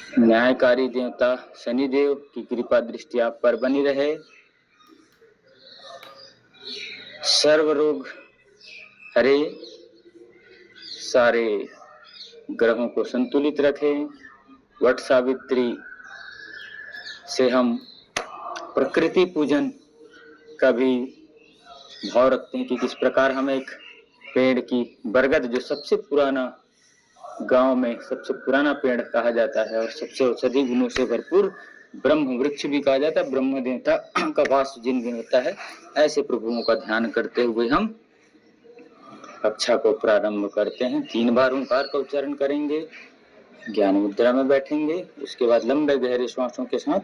न्यायकारी देवता शनिदेव की कृपा दृष्टि आप पर बनी रहे। सर्व रोग हरे, सारे ग्रहों को संतुलित रखें। वट सावित्री से हम प्रकृति पूजन का भी भाव रखते हैं कि किस प्रकार हम एक पेड़ की बरगद, जो सबसे पुराना गांव में सबसे पुराना पेड़ कहा जाता है और सबसे औषधि गुणों से भरपूर ब्रह्म वृक्ष भी कहा जाता है, ब्रह्म देवता का वास जिनमें होता है, ऐसे प्रभुओं का ध्यान करते हुए हम कक्षा को प्रारंभ करते हैं। 3 बार ओंकार का उच्चारण करेंगे, ज्ञान मुद्रा में बैठेंगे, उसके बाद लंबे गहरे श्वासों के साथ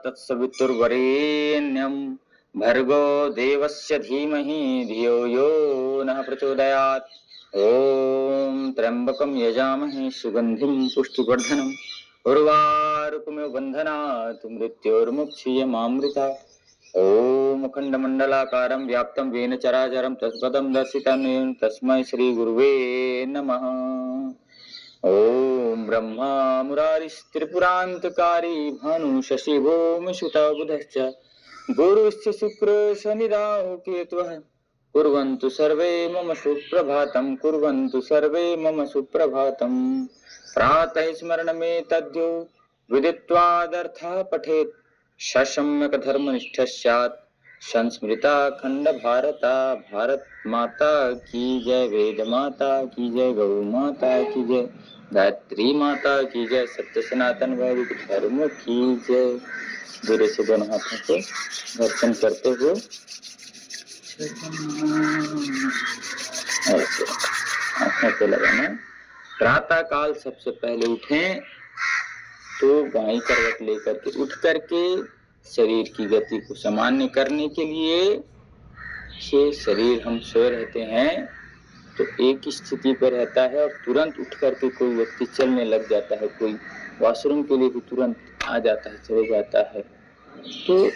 तत्सवितुर्वरेण्यं भर्गो देवस्य धीमहि धियो यो नः प्रचोदयात्। ओम त्र्यंबकं यजामहे सुगंधिं पुष्टिवर्धनम् उर्वारुकमिव बन्धनात् मृत्योर्मुक्षीयमामृतात्। ओम अखण्डमण्डलाकारं व्याप्तं येन चराचरं तत्पदं दर्शितं येन तस्मै श्रीगुरुवे नमः। ओम ब्रह्मा मुरारिस्त्रिपुरान्तकारी भानु शशि भूमिसुता बुधश्च गुरुश्च शुक्र शनिराहु केतुः कुर्वन्तु सर्वे मम सुप्रभातं कुर्वन्तु सर्वे मम सुप्रभातं। प्रातः स्मरणमेतद्यो विदित्वादर्थः पठेत् ससम्यक् धर्मनिष्ठः स्यात् संस्मृता खंड भारता। भारत माता की जय, वेद माता की जय, गौ माता की जय, गायत्री माता की जय, सत्य सनातन वैदिक धर्म की जय। धीरे से दोनों हाथों को दर्शन करते हुए ऐसे आंखों पे लगाना। प्रातः काल सबसे पहले उठें तो बाईं करवट लेकर के उठ करके शरीर की गति को सामान्य करने के लिए ये शरीर हम सोए रहते हैं तो एक स्थिति पर रहता है और तुरंत उठ करके कोई व्यक्ति चलने लग जाता है, कोई वॉशरूम के लिए भी तुरंत आ जाता है, चले जाता है। तो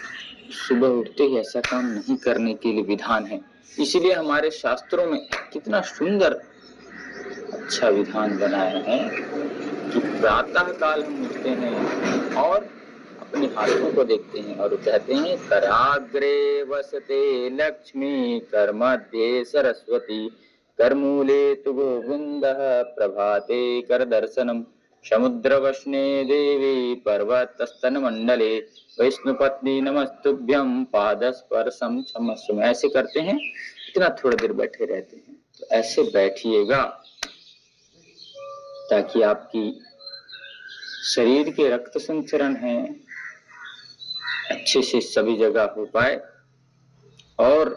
सुबह उठते ही ऐसा काम नहीं करने के लिए विधान है। इसलिए हमारे शास्त्रों में कितना सुंदर अच्छा विधान बनाया है कि प्रातः काल हम उठते हैं और अपने हाथों को देखते हैं और कहते हैं कराग्रे वसते लक्ष्मी कर्मध्ये सरस्वती करमूले तु गोविंदः प्रभाते कर दर्शनम समुद्रवश्ने देवी पर्वतस्तन मंडले वैष्णुपत्नी नमस्तुभ्यं पादस्पर्शम क्षमस्व। ऐसे करते हैं, इतना थोड़ी देर बैठे रहते हैं। तो ऐसे बैठिएगा ताकि आपकी शरीर के रक्त संचरण है अच्छे से सभी जगह हो पाए और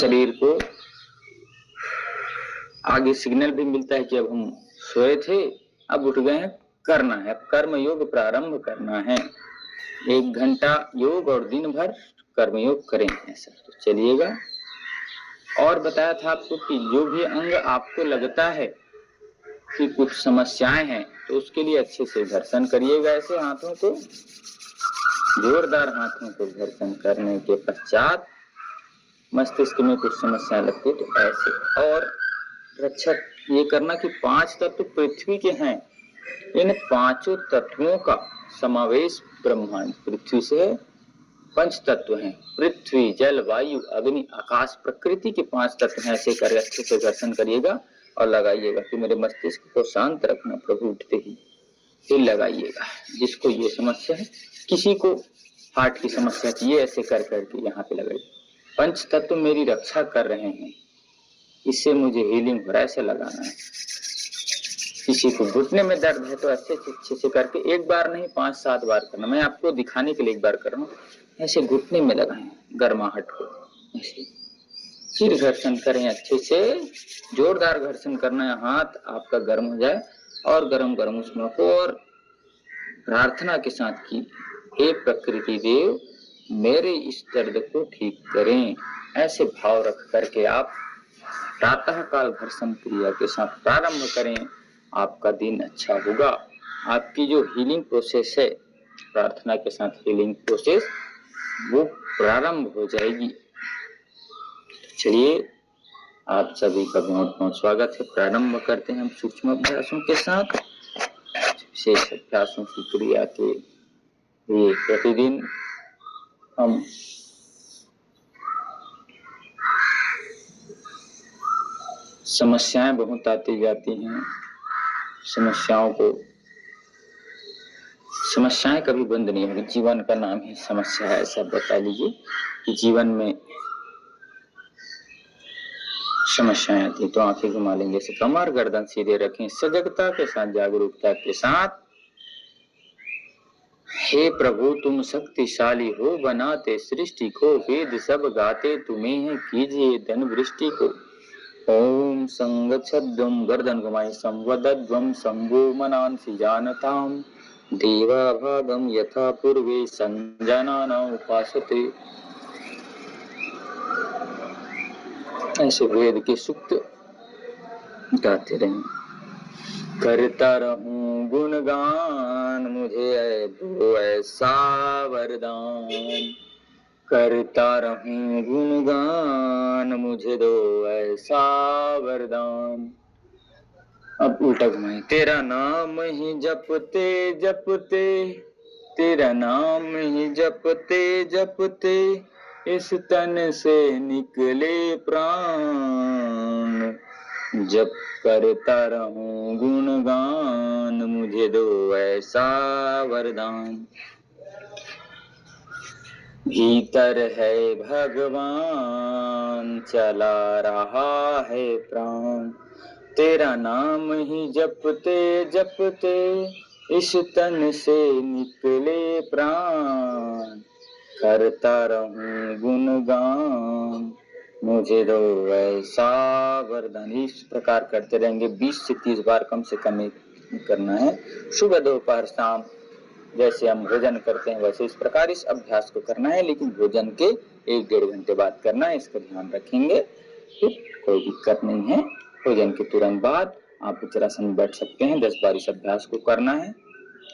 शरीर को आगे सिग्नल भी मिलता है कि अब हम सोए थे, अब उठ गए हैं, करना है, अब कर्म योग प्रारंभ करना है। 1 घंटा योग और दिन भर कर्म योग करें ऐसा। तो चलिएगा। और बताया था आपको कि जो भी अंग आपको लगता है कि कुछ समस्याएं हैं तो उसके लिए अच्छे से घर्षण करिएगा। ऐसे हाथों को, जोरदार हाथों को घर्षण करने के पश्चात मस्तिष्क में कुछ समस्या लगती है तो ऐसे। और रक्षक ये करना कि 5 तत्व पृथ्वी के हैं, इन 5 तत्वों का समावेश ब्रह्मांड पृथ्वी से 5 तत्व हैं, पृथ्वी जल वायु अग्नि आकाश प्रकृति के 5 तत्व हैं। ऐसे कर अच्छे से दर्शन करिएगा और लगाइएगा कि मेरे मस्तिष्क को शांत रखना प्रभु उठते ही, फिर लगाइएगा। जिसको ये समस्या है, किसी को हार्ट की समस्या थी, ये ऐसे कर करके यहाँ पे लगाइए। 5 तत्व मेरी रक्षा कर रहे हैं, इससे मुझे हीलिंग हो रहा है, ऐसे लगाना है। किसी को घुटने में दर्द है तो अच्छे से करके एक बार नहीं 5-7 बार करना। मैं आपको दिखाने के लिए एक बार कर रहा हूँ, ऐसे घुटने में लगाएं गर्माहट को, ऐसे फिर घर्षण करें अच्छे से, जोरदार घर्षण करना है, हाथ आपका गर्म हो जाए और गरम गरम उसमें को, और प्रार्थना के साथ की हे प्रकृति देव मेरे इस दर्द को ठीक करें। ऐसे भाव रख करके आप प्रातः काल घर्षण क्रिया के साथ प्रारंभ करें, आपका दिन अच्छा होगा। आपकी जो हीलिंग प्रोसेस है, प्रार्थना के साथ हीलिंग प्रोसेस वो प्रारंभ हो जाएगी। चलिए आप सभी का बहुत बहुत स्वागत है। प्रारंभ करते हैं हम सूक्ष्म अभ्यासों के साथ। विशेष अभ्यासों की क्रिया के लिए प्रतिदिन हम समस्याएं बहुत आती जाती हैं, समस्याएं कभी बंद नहीं होगी। जीवन का नाम ही समस्या है, ऐसा बता लीजिए कि जीवन में समस्याएं आती तो आंखें घुमा लेंगे, से कमर गर्दन सीधे रखें, सजगता के साथ जागरूकता के साथ। हे प्रभु तुम शक्तिशाली हो, बनाते सृष्टि को, वेद सब गाते तुम्हें है, कीजिए धन वृष्टि को। ओम संगच्छद्वम गर्दन घुमाई संवदद्वम शंभो मनांसि जानताम, देवा भागम यथा पूर्वे संजाना उपासते। ऐसे वेद के सूक्त गाते रहें। करता रहूं गुणगान मुझे दो ऐसा वरदान, करता रहूं गुणगान मुझे दो ऐसा वरदान। अब उल्टा घुमाए, तेरा नाम ही जपते जपते, तेरा नाम ही जपते जपते, इस तन से निकले प्राण, जप करता रहूं गुणगान मुझे दो ऐसा वरदान। भीतर है भगवान चला रहा है प्राण, तेरा नाम ही जपते जपते, इस तन से निकले प्राण, करता रहूं गुणगान मुझे दो ऐसा वरदान। इस प्रकार करते रहेंगे 20 से 30 बार कम से कम करना है। सुबह दोपहर शाम जैसे हम भोजन करते हैं वैसे इस प्रकार इस अभ्यास को करना है, लेकिन भोजन के 1-1.5 घंटे बाद करना है, इसका ध्यान रखेंगे। फिर कोई दिक्कत नहीं है, भोजन के तुरंत बाद आप वज्रासन में बैठ सकते हैं। 10 बार इस अभ्यास को करना है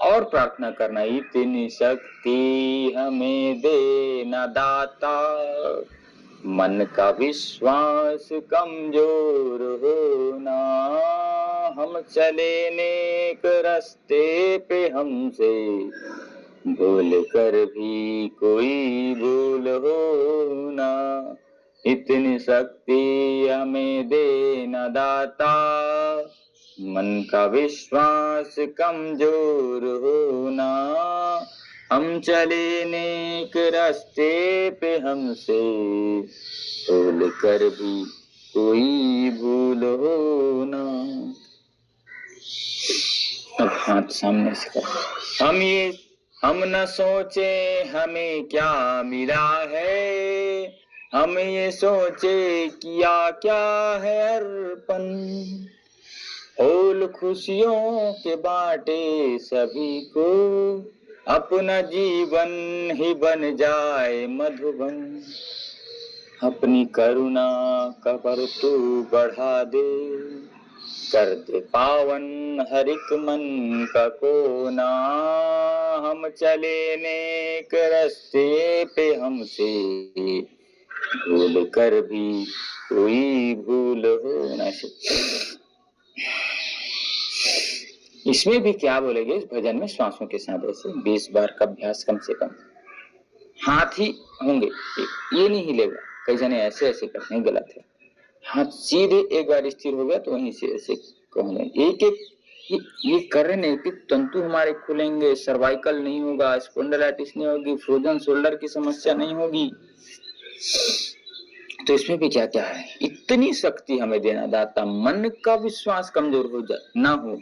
और प्रार्थना करना, इतनी शक्ति हमें देना दाता, मन का विश्वास कमजोर होना, हम चले नेक रास्ते पे हमसे भूल कर भी कोई भूल होना, इतनी शक्ति हमें देना दाता, मन का विश्वास कमजोर होना, हम चले नेक रास्ते पे हमसे भूल कर भी कोई भूल होना। अब हाथ सामने से कर, हम न सोचे हमें क्या मिला है, हम ये सोचे किया क्या है अर्पण, फूल खुशियों के बांटे सभी को, अपना जीवन ही बन जाए मधुबन, अपनी करुणा का पर तू बढ़ा दे, कर दे पावन हर एक मन का कोना, हम चले नेक रास्ते पे हमसे भूल कर भी कोई भूल हो न से। इसमें भी क्या बोलेंगे इस भजन में, श्वासों के साथ ऐसे 20 बार का अभ्यास कम से कम। हाथ ही होंगे, ये नहीं हिलेगा। कई जने ऐसे ऐसे करते हैं, गलत है। हाथ सीधे एक बार स्थिर हो गया तो वहीं से ऐसे कहूंगा, एक एक ये कर रहे हैं। एक एक तंतु हमारे खुलेंगे, सर्वाइकल नहीं होगा, स्पॉन्डिलाइटिस नहीं होगी, फ्रोजन शोल्डर की समस्या नहीं होगी। तो इसमें भी क्या क्या है, इतनी शक्ति हमें देना दाता। मन का विश्वास कमजोर हो जाए ना हो,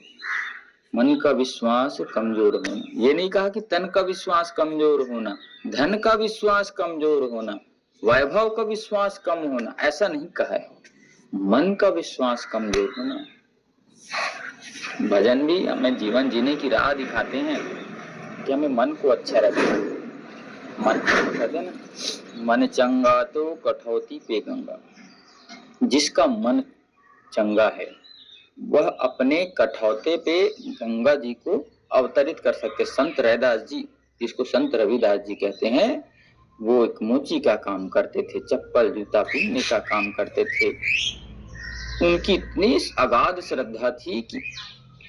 मन का विश्वास कमजोर होना, ये नहीं कहा कि तन का विश्वास कमजोर होना, धन का विश्वास कमजोर होना, वैभव का विश्वास कम होना, ऐसा नहीं कहा है। मन का विश्वास कमजोर होना। भजन भी हमें जीवन जीने की राह दिखाते हैं कि हमें मन को अच्छा रखें। मन कहते हैं ना, मन चंगा तो कठौती पे गंगा। जिसका मन चंगा है वह अपने कठौते पे गंगा जी को अवतरित कर सकते। संत रैदास जी, जिसको संत रविदास जी कहते हैं, वो एक मोची का काम करते थे, चप्पल जूता पहनने का काम करते थे। उनकी इतनी अगाध श्रद्धा थी कि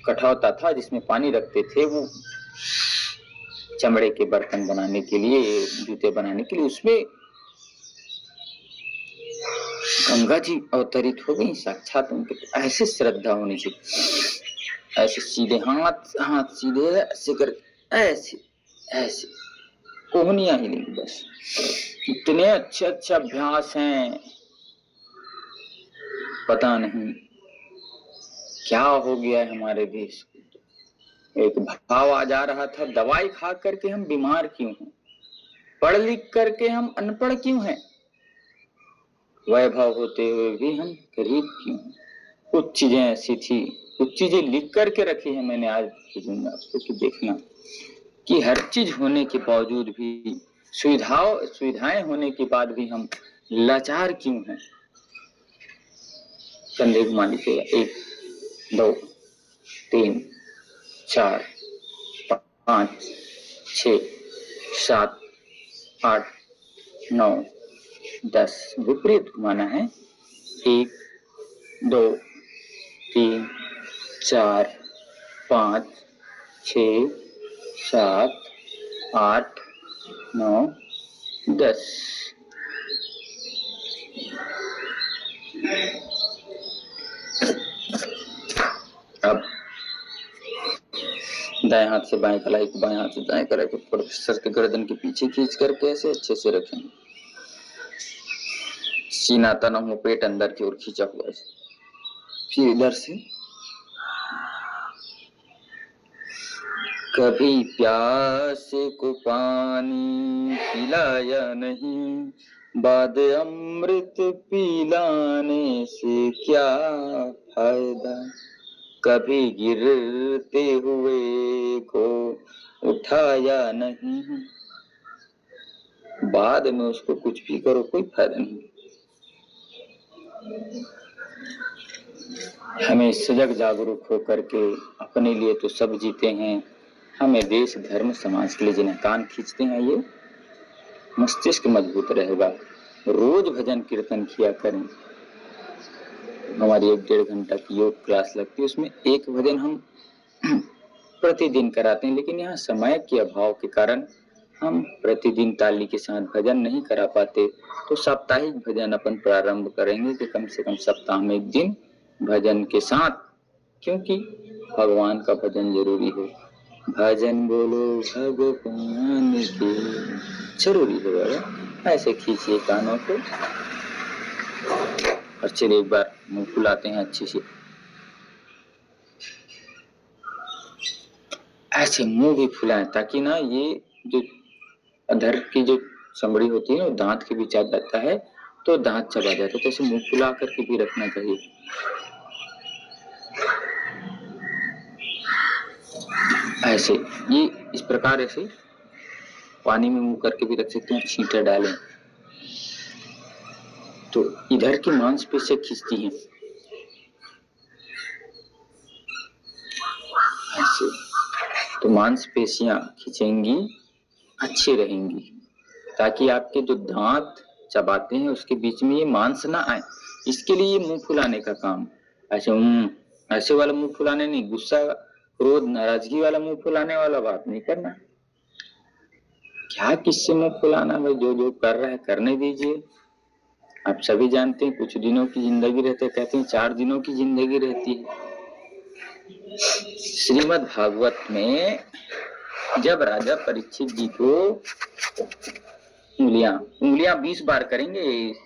कठौता था जिसमें पानी रखते थे, वो चमड़े के बर्तन बनाने के लिए, जूते बनाने के लिए, उसमें गंगा जी अवतरित हो गई साक्षात। उनके ऐसे श्रद्धा होनी चाहिए। ऐसे सीधे हाथ, हाथ सीधे ऐसे कर, ऐसे ऐसे कोहनियां हिलेंगी बस। इतने अच्छे अच्छे अभ्यास हैं, पता नहीं क्या हो गया है हमारे देश को। एक भाव आ जा रहा था, दवाई खा करके हम बीमार क्यों हैं, पढ़ लिख करके हम अनपढ़ क्यों हैं, वैभव होते हुए भी हम गरीब क्यों हैं। कुछ चीजें ऐसी थी, कुछ चीजें लिख करके रखी है मैंने, आज भेजूंगा आपको कि देखना कि हर चीज होने के बावजूद भी, सुविधाएं होने के बाद भी हम लाचार क्यों हैं। कंधे घुमा लीजिएगा, 1 2 3 4 5 6 7 8 9 10, विपरीत घुमाना है। 1 2 3 4 5 6 7 8 9 10। अब दाएं हाथ से बाएं कलाई को, बाएं हाथ से दाएं कलाई को सर के गर्दन के पीछे खींच करके ऐसे अच्छे से रखेंगे। सीना तना हो, पेट अंदर की ओर खींचा हुआ है। फिर इधर से कभी प्यास को पानी पिलाया नहीं, बाद अमृत पिलाने से क्या फायदा। कभी गिरते हुए को उठाया नहीं, बाद में उसको कुछ भी करो कोई फायदा नहीं। हमें सजग जागरूक होकर के अपने लिए तो सब जीते हैं, हमें देश धर्म समाज के लिए जिन्हें कान खींचते हैं, ये मस्तिष्क मजबूत रहेगा। रोज भजन कीर्तन किया करें। हमारी 1-1.5 घंटा की योग क्लास लगती है, उसमें एक भजन हम प्रतिदिन कराते हैं, लेकिन यहाँ समय के अभाव के कारण हम प्रतिदिन ताली के साथ भजन नहीं करा पाते। तो साप्ताहिक भजन अपन प्रारंभ करेंगे कि कम से कम सप्ताह में 1 दिन भजन के साथ, क्योंकि भगवान का भजन जरूरी है। भजन बोलो भगवान के, जरूरी है बाबा। ऐसे खींचिए कानों को और चलिए एक बार मुंह फुलाते हैं अच्छे से, ऐसे मुंह भी फुलाएं ताकि ना ये जो अधर की जो चमड़ी होती है ना, दांत के बीच आ जाता है तो दांत चबा जाता है। तो ऐसे मुंह फुला करके भी रखना चाहिए। ऐसे ये इस प्रकार ऐसे पानी में मुंह करके भी रख सकते हैं, छींटे डालें तो इधर की मांसपेशियां खींचती हैं। ऐसे तो मांसपेशियां खींचेंगी, अच्छी रहेंगी, ताकि आपके जो दांत चबाते हैं उसके बीच में ये मांस ना आए, इसके लिए ये मुंह फुलाने का काम। ऐसे ऐसे वाला मुंह फुलाने नहीं, गुस्सा क्रोध नाराजगी वाला मुंह फुलाने वाला बात नहीं करना। क्या किससे मुंह फुलाना भाई, जो जो कर रहा है करने दीजिए। आप सभी जानते हैं कुछ दिनों की जिंदगी रहती है, कहते हैं 4 दिनों की जिंदगी रहती है। श्रीमद् भागवत में जब राजा परीक्षित जी को उंगलियां 20 बार करेंगे,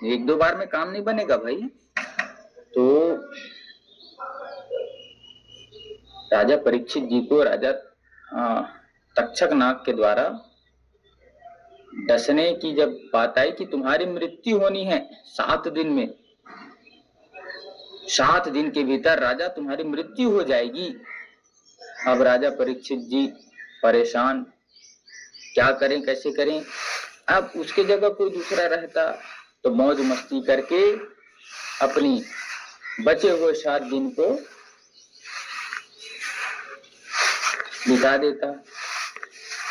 1-2 बार में काम नहीं बनेगा भाई। तो राजा परीक्षित जी को राजा तक्षक नाग के द्वारा डसने की जब बात आई कि तुम्हारी मृत्यु होनी है 7 दिन में, 7 दिन के भीतर राजा तुम्हारी मृत्यु हो जाएगी। अब राजा परीक्षित जी परेशान, क्या करें कैसे करें। अब उसके जगह कोई दूसरा रहता तो मौज मस्ती करके अपनी बचे हुए 7 दिन को बिता देता,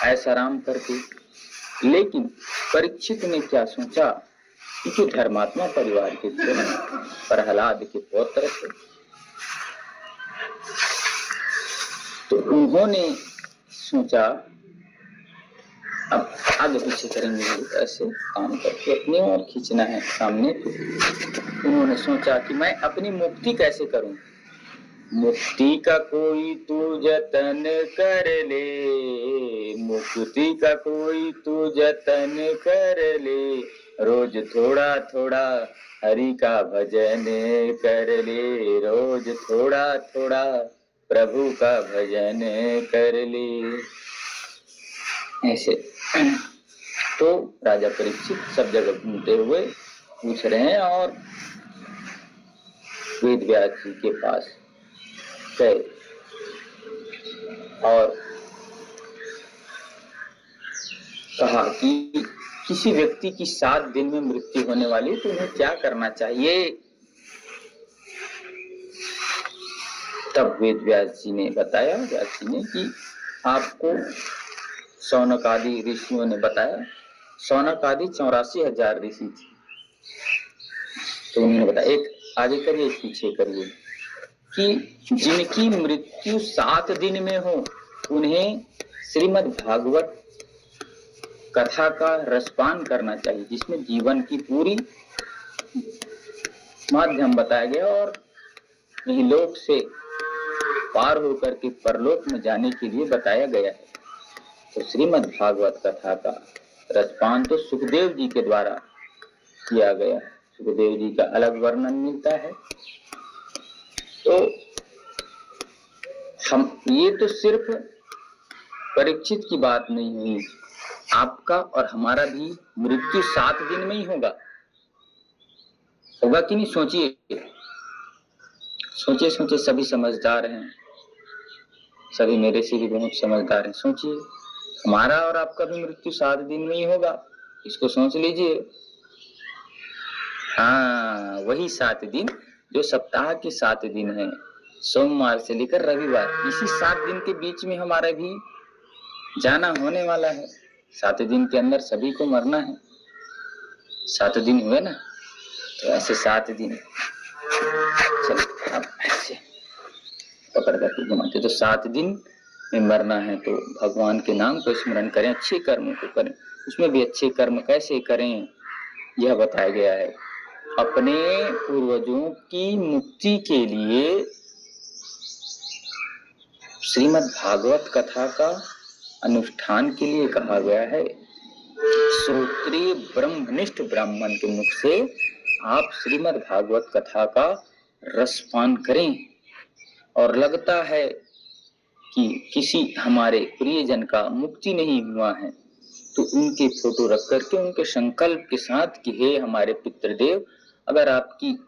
ऐसा आराम करके। लेकिन परीक्षित ने क्या सोचा कि धर्मात्मा परिवार के थे, प्रहलाद के पौत्र थे, तो उन्होंने सोचा अब आगे पीछे करेंगे, ऐसे काम करके अपने और खींचना है सामने। तो उन्होंने सोचा कि मैं अपनी मुक्ति कैसे करूं। मुक्ति का कोई तू जतन कर ले, मुक्ति का कोई तू जतन कर ले, रोज थोड़ा थोड़ा हरि का भजन कर ले, रोज थोड़ा थोड़ा प्रभु का भजन कर ले। ऐसे तो राजा परीक्षित सब जगह घूमते हुए पूछ रहे हैं और वेद व्यास जी के पास गए और कहा कि किसी व्यक्ति की 7 दिन में मृत्यु होने वाली, तो उन्हें क्या करना चाहिए। तब वेद व्यास जी ने बताया, व्यास जी ने, कि आपको शौनक आदि ऋषियों ने बताया, शौनक आदि 84,000 ऋषि थे, तो उन्होंने बताया, एक आगे करिए एक पीछे करिए, कि जिनकी मृत्यु 7 दिन में हो उन्हें श्रीमद् भागवत कथा का रसपान करना चाहिए, जिसमें जीवन की पूरी माध्यम बताया गया और इहलोक से पार होकर के परलोक में जाने के लिए बताया गया है। तो श्रीमद् भागवत कथा का रसपान तो सुखदेव जी के द्वारा किया गया, सुखदेव जी का अलग वर्णन मिलता है। तो हम ये तो सिर्फ परीक्षित की बात नहीं हुई, आपका और हमारा भी मृत्यु 7 दिन में ही होगा कि नहीं। सोचिए सोचिए सोचिए, सभी समझदार हैं, सभी मेरे से भी बहुत समझदार हैं। सोचिए हमारा और आपका भी मृत्यु 7 दिन में ही होगा, इसको सोच लीजिए। हाँ, वही 7 दिन जो सप्ताह के 7 दिन है, सोमवार से लेकर रविवार, इसी 7 दिन के बीच में हमारा भी जाना होने वाला है। 7 दिन के अंदर सभी को मरना है। 7 दिन हुए ना, तो ऐसे 7 दिन चलो आप ऐसे पकड़ करके घुमाते, तो 7 दिन में मरना है, तो भगवान के नाम को स्मरण करें, अच्छे कर्मों को करें। उसमें भी अच्छे कर्म कैसे करें यह बताया गया है। अपने पूर्वजों की मुक्ति के लिए श्रीमद् भागवत कथा का अनुष्ठान के लिए कहा गया है। श्रोत्रिय ब्रह्मनिष्ठ ब्राह्मण के मुख से आप श्रीमद् भागवत कथा का रसपान करें, और लगता है कि किसी हमारे प्रियजन का मुक्ति नहीं हुआ है, तो उनके फोटो रख करके उनके संकल्प के साथ कि हे हमारे पितृदेव, अगर आपकी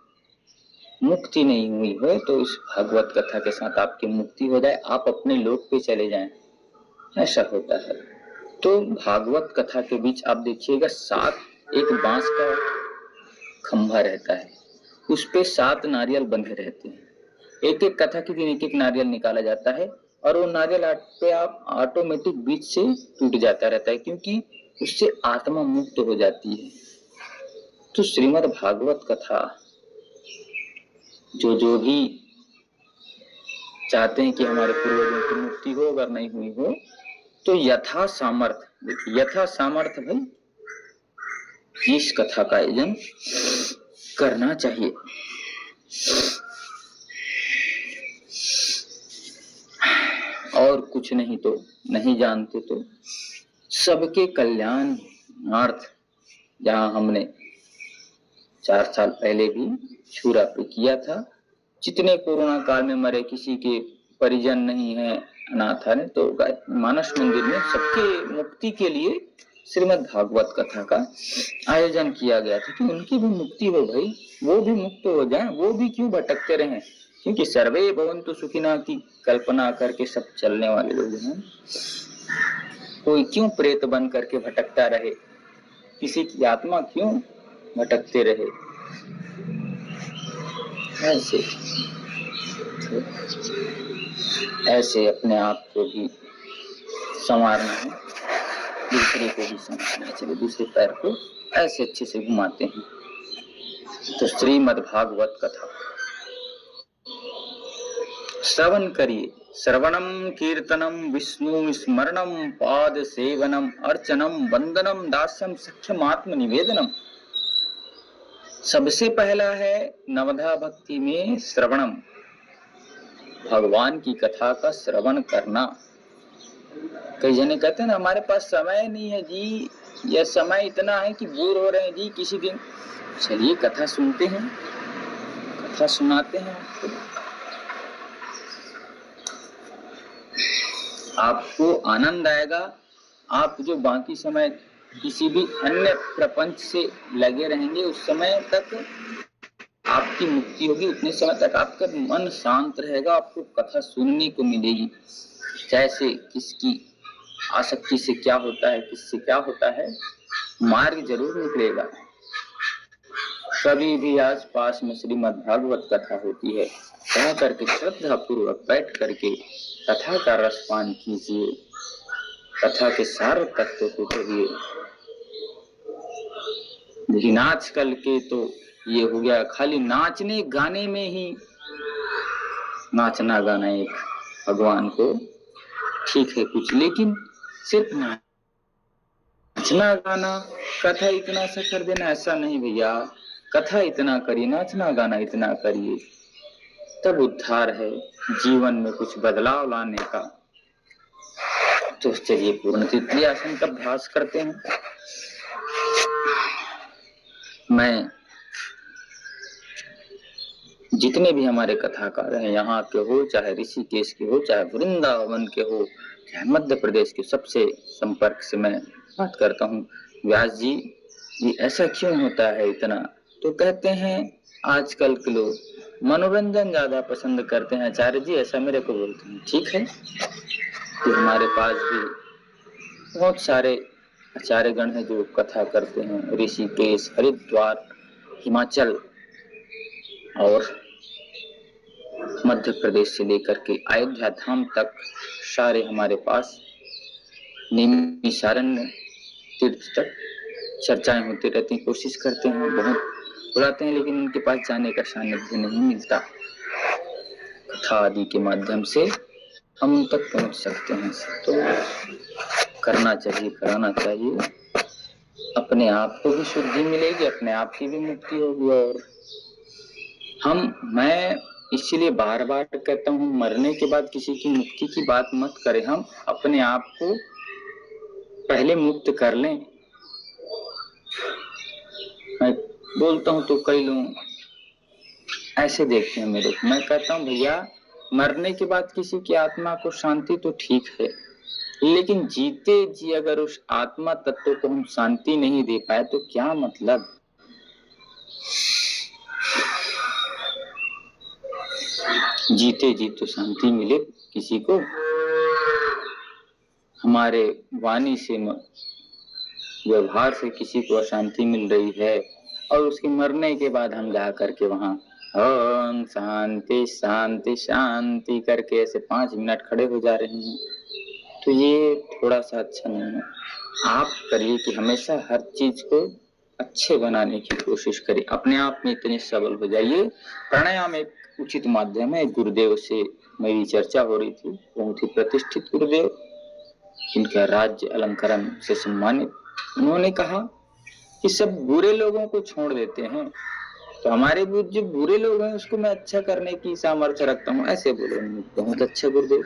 मुक्ति नहीं हुई हो तो इस भागवत कथा के साथ आपकी मुक्ति हो जाए, आप अपने लोक पे चले जाएं। ऐसा होता है। तो भागवत कथा के बीच आप देखिएगा 7 एक बांस का खंभा रहता है, उस पे 7 नारियल बंधे रहते हैं। एक एक कथा के दिन एक एक नारियल निकाला जाता है, और वो नारियल पे आप ऑटोमेटिक बीच से टूट जाता रहता है, क्योंकि उससे आत्मा मुक्त हो जाती है। तो श्रीमद् भागवत कथा जो भी चाहते हैं कि हमारे पूर्वजों की मुक्ति हो, अगर नहीं हुई हो तो यथा सामर्थ्य भाई इस कथा का आयोजन करना चाहिए। और कुछ नहीं तो नहीं जानते तो सबके कल्याणार्थ, जहां हमने 4 साल पहले भी छुरा पे किया था, जितने कोरोना काल में मरे किसी के परिजन नहीं है, अनाथ है, तो मानस मंदिर में सबके मुक्ति के लिए श्रीमद् भागवत कथा का आयोजन किया गया था कि उनकी भी मुक्ति हो भाई, वो भी मुक्त हो जाए, वो भी क्यों भटकते रहें। क्योंकि सर्वे भवन्तु सुखिनः की कल्पना करके सब चलने वाले लोग हैं, कोई क्यों प्रेत बन करके भटकता रहे, किसी की आत्मा क्यों भटकते रहे। ऐसे अपने आप को भी संवारना है, दूसरे को भी संवारना है। चलिए दूसरे पैर को ऐसे अच्छे से घुमाते हैं। तो श्रीमद् भागवत कथा श्रवण करिए। श्रवणम कीर्तनम विष्णु स्मरणम पाद सेवनम अर्चनम वंदनम दास्यम सख्यम आत्म निवेदनम। सबसे पहला है नवधा भक्ति में श्रवणम, भगवान की कथा का श्रवण करना। कई जने कहते हैं ना हमारे पास समय नहीं है जी, यह समय इतना है कि बोर हो रहे हैं जी किसी दिन। चलिए कथा सुनते हैं, कथा सुनाते हैं आपको आनंद आएगा। आप जो बाकी समय किसी भी अन्य प्रपंच से लगे रहेंगे, उस समय तक आपकी मुक्ति होगी, उतने समय तक आपका मन शांत रहेगा, आपको कथा सुनने को मिलेगी। जैसे किसकी आसक्ति से क्या होता है, किससे क्या होता है, मार्ग जरूर निकलेगा। कभी भी आस पास में श्रीमद् भागवत कथा होती है, कह करके श्रद्धा पूर्वक बैठ करके कथा का रसपान कीजिए, कथा के सारे तत्व को कहिए। लेकिन आजकल के तो ये हो गया, खाली नाचने गाने में ही नाचना गाना एक भगवान को ठीक है कुछ, लेकिन सिर्फ नाचना गाना, कथा इतना सा कर देना, ऐसा नहीं भैया। कथा इतना करिए, नाचना गाना इतना करिए, तब उद्धार है जीवन में कुछ बदलाव लाने का। तो चलिए पूर्ण तिथि आसन का अभ्यास करते हैं। मैं जितने भी हमारे कथाकार हैं, यहाँ के हो चाहे ऋषिकेश के हो, चाहे वृंदावन के हो, चाहे मध्य प्रदेश के, सबसे संपर्क से मैं बात करता हूँ। व्यास जी ये ऐसा क्यों होता है इतना? तो कहते हैं आजकल के लोग मनोरंजन ज्यादा पसंद करते हैं। आचार्य जी ऐसा मेरे को बोलते हैं। ठीक है कि हमारे पास भी बहुत सारे आचार्यगण हैं जो कथा करते हैं। ऋषिकेश, हरिद्वार, हिमाचल और मध्य प्रदेश से लेकर के अयोध्या धाम तक सारे हमारे पास निमिषारण्य तीर्थ तक चर्चाएं होती रहती, कोशिश करते हैं, बहुत बुलाते हैं, लेकिन उनके पास जाने का सानिध्य नहीं मिलता। कथा आदि के माध्यम से हम उन तक पहुंच सकते हैं। तो करना चाहिए, कराना चाहिए, अपने आप को भी शुद्धि मिलेगी, अपने आप की भी मुक्ति होगी। और मैं इसलिए बार बार कहता हूँ, मरने के बाद किसी की मुक्ति की बात मत करें, हम अपने आप को पहले मुक्त कर लें। मैं बोलता हूँ तो कई लोग ऐसे देखते हैं मेरे को। मैं कहता हूँ भैया मरने के बाद किसी की आत्मा को शांति तो ठीक है, लेकिन जीते जी अगर उस आत्मा तत्व को हम शांति नहीं दे पाए तो क्या मतलब। जीते जी तो शांति मिले किसी को। हमारे वाणी से, व्यवहार से किसी को अशांति मिल रही है और उसके मरने के बाद हम जा करके वहां ओम शांति शांति शांति करके ऐसे 5 मिनट खड़े हो जा रहे हैं, तो ये थोड़ा सा अच्छा नहीं है। आप करिए कि हमेशा हर चीज को अच्छे बनाने की कोशिश करें। अपने आप में इतने सबल हो जाइए। प्राणायाम एक उचित माध्यम है। गुरुदेव से मेरी चर्चा हो रही थी, बहुत ही प्रतिष्ठित गुरुदेव, इनका राज्य अलंकरण से सम्मानित। उन्होंने कहा कि सब बुरे लोगों को छोड़ देते हैं, तो हमारे जो बुरे लोग हैं उसको मैं अच्छा करने की सामर्थ्य रखता हूँ, ऐसे बोले। बहुत अच्छा गुरुदेव,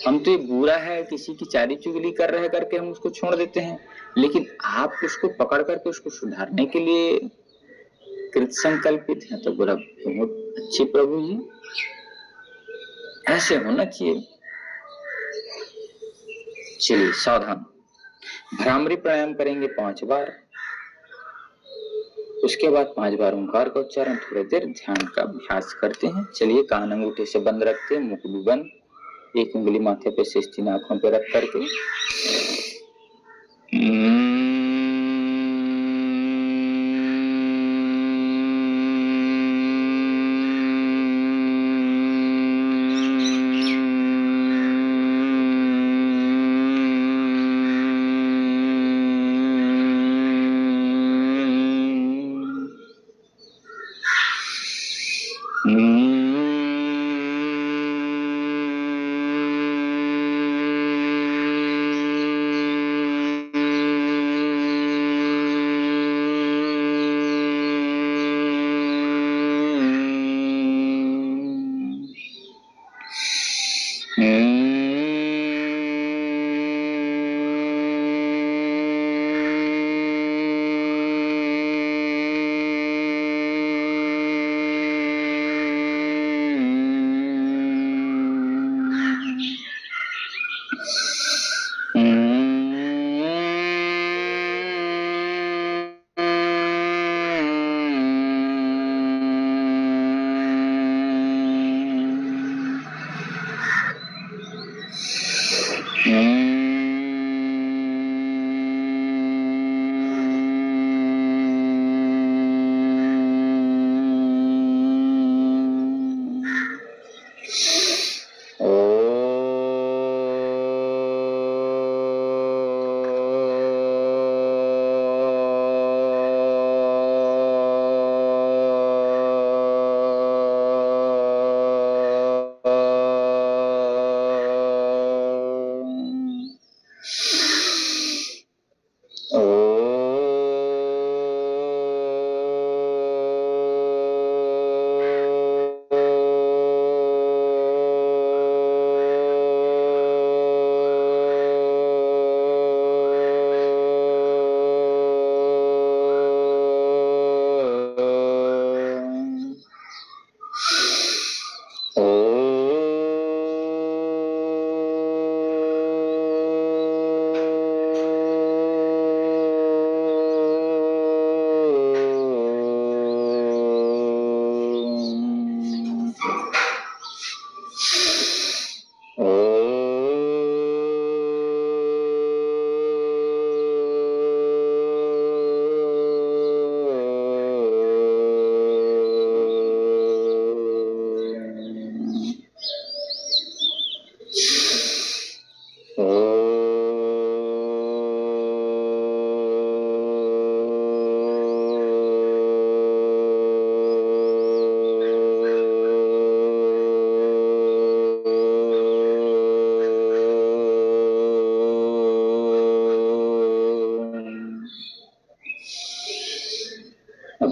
हम तो ये बुरा है किसी की चारी चुगली कर रहे करके हम उसको छोड़ देते हैं, लेकिन आप उसको पकड़ करके उसको सुधारने के लिए कृत संकल्पित है। तो बोला बहुत अच्छे प्रभु जी, ऐसे होना चाहिए। चलिए सावधान, भ्रामरी प्राणायाम करेंगे 5 बार, उसके बाद 5 बार ओंकार का उच्चारण, थोड़ी देर ध्यान का अभ्यास करते हैं। चलिए कान अंगूठे से बंद रखते हैं, मुख भी बंद, एक उंगली माथे पे से 3 आंखों पे रख करके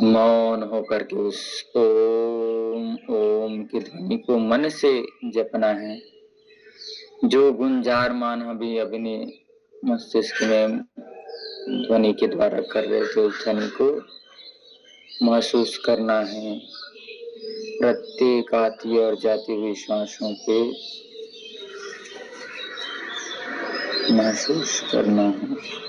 मौन होकर के उस ओम ओम की ध्वनि को मन से जपना है। जो गुंजारमान अभी अपने मस्तिष्क में ध्वनि के द्वारा कर रहे थे, उस ध्वनि को महसूस करना है। प्रत्येक आती और जाती हुई श्वासों पे महसूस करना है।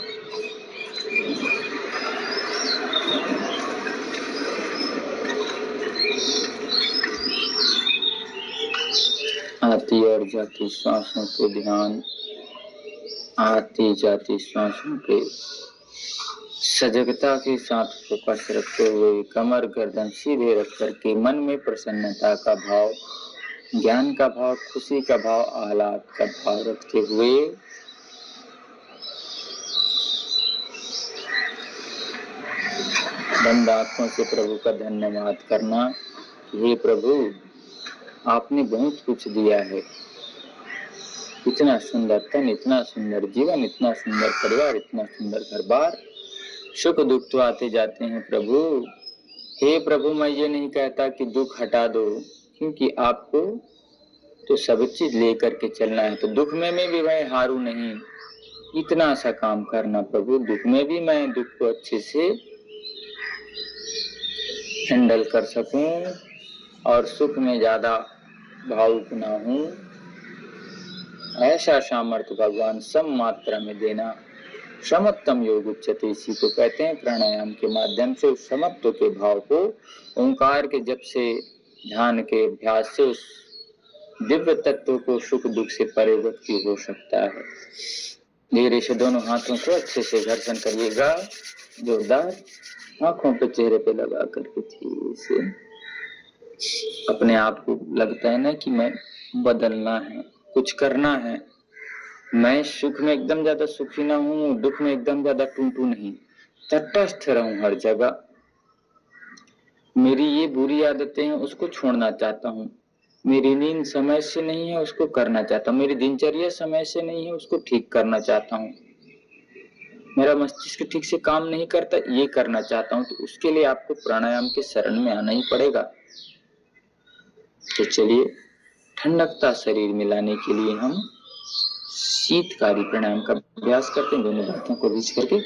आती और जाती श्वासों पे ध्यान, आती जाती श्वासों पे सजगता के साथ फोकस रखते हुए कमर गर्दन सीधे रख करके मन में प्रसन्नता का भाव, ज्ञान का भाव, खुशी का भाव, आह्लाद का भाव रखते हुए बंद आंखों से प्रभु का धन्यवाद करना कि हे प्रभु, आपने बहुत कुछ दिया है, इतना सुंदर तन, इतना सुंदर जीवन, इतना सुंदर परिवार, इतना सुंदर घर बार। सुख दुख तो आते जाते हैं प्रभु। हे प्रभु, मैं ये नहीं कहता कि दुख हटा दो, क्योंकि आपको तो सब चीज लेकर के चलना है, तो दुख में भी मैं हारू नहीं। इतना सा काम करना प्रभु, दुख में भी मैं दुख को अच्छे से हैंडल कर सकूं और सुख में ज्यादा भावुक ना हूं। ऐसा सामर्थ्य भगवान सम मात्रा में देना। समत्तम योग उच्चते, इसी को कहते हैं प्राणायाम के माध्यम से उस समत्व के भाव को, ओंकार के जप से, ध्यान के अभ्यास से उस दिव्य तत्व को सुख दुख से परे व्यक्ति हो सकता है। धीरे से दोनों हाथों को अच्छे से घर्षण करिएगा, जोरदार, आंखों पे चेहरे पे लगा करके धीरे से। अपने आप को लगता है ना कि मैं बदलना है, कुछ करना है। मैं सुख में एकदम ज्यादा सुखी ना हूं, दुख में एकदम ज्यादा टूटू नहीं, तटस्थ रहूं हर जगह। मेरी ये बुरी आदतें हैं, उसको छोड़ना चाहता हूं। मेरी नींद समय से नहीं है, उसको करना चाहता हूं। मेरी दिनचर्या समय से नहीं है, उसको ठीक करना चाहता हूं। मेरा मस्तिष्क ठीक से काम नहीं करता, ये करना चाहता हूं। तो उसके लिए आपको प्राणायाम के शरण में आना ही पड़ेगा। तो चलिए, ठंडकता शरीर में लाने के लिए हम शीतकारी प्राणायाम का अभ्यास करते हैं, दोनों हाथों को बीच करके।